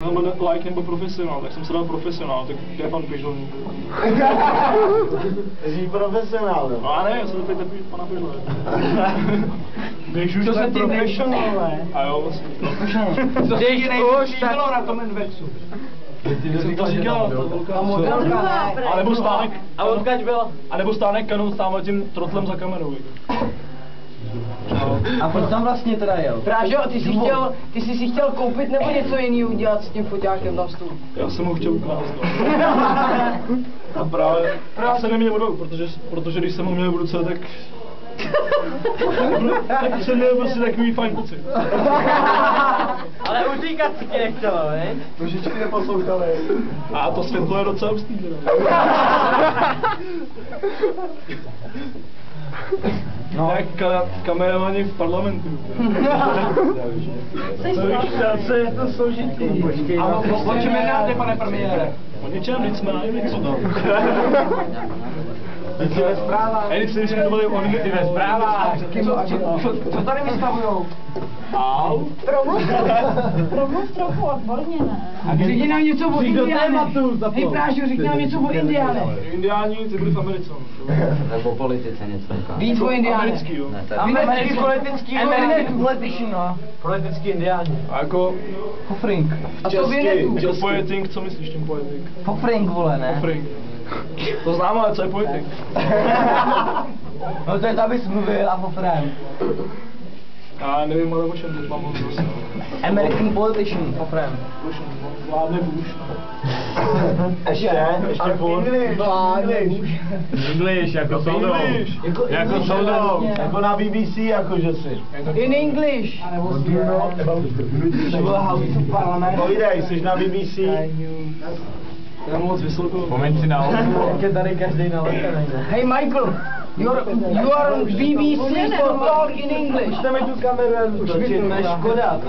Like nebo profesionál, tak jsem se dal profesionál, tak je pan Pižolník. Jsi profesionál, jo? No a ne, já jsem teď takový pana Pižole. Když už jste profesionál, ne? A jo, vlastně. Když už, tak... na tom Invexu. Jsem to říkal, a nebo stánek. A odkaď byl? A nebo stánek kanon stále tím trotlem za kamerou. A proč tam vlastně teda jel? Prážo, ty jsi si chtěl koupit nebo něco jiného udělat s tím foťákem na stůl? Já jsem ho chtěl ukrást. A právě, já jsem neměl vodou, protože když jsem ho měl v ruce, tak jsem měl prostě takový fajn pocit. Ale utíkat si tě nechtělo, ne? Nožičky neposlouchaly. A to světlo je docela hustý. No, jak kameramani v parlamentu. Je to složitý. A o čem jednáte, pane premiére? O ničem, nic má, nic. Ty ve zprávách. Ej, když jsme to byli o Ty ve zprávách. Co tady vystavujou? Au. Promluv trochu odborně, ne? Řekni nám něco o Indiánech. Hej Prážo, řekni nám něco o Indiánech. Indiáni, ty byli v Americe. Nebo politice něco. Víc o Indiánech. Americký, jo. Americký politický politician, no. Politický indiáni. A jako Hofring. A to vy Joe Poeting, co myslíš tím Poeting? Hofring, vole, ne? Hofring. To znám, ale co je Poeting? No to je to, abys mluvil a Hofring. Já nevím, ale o čem teď mám mluvit vlastně. American politician, Hofring. Vládne Bush. Ještě furt. English, jako soudou. Jako soudou. Jako na BBC, jakože si. In English. To bylo House of Parliament. Povídej, jsi na BBC. Já moc vysoko. Vzpomeň si na osu. Jak je tady každý nalepený, ne? Hey Michael, you are on BBC, so talk in English. Chceme tu kameru točit, to je škoda.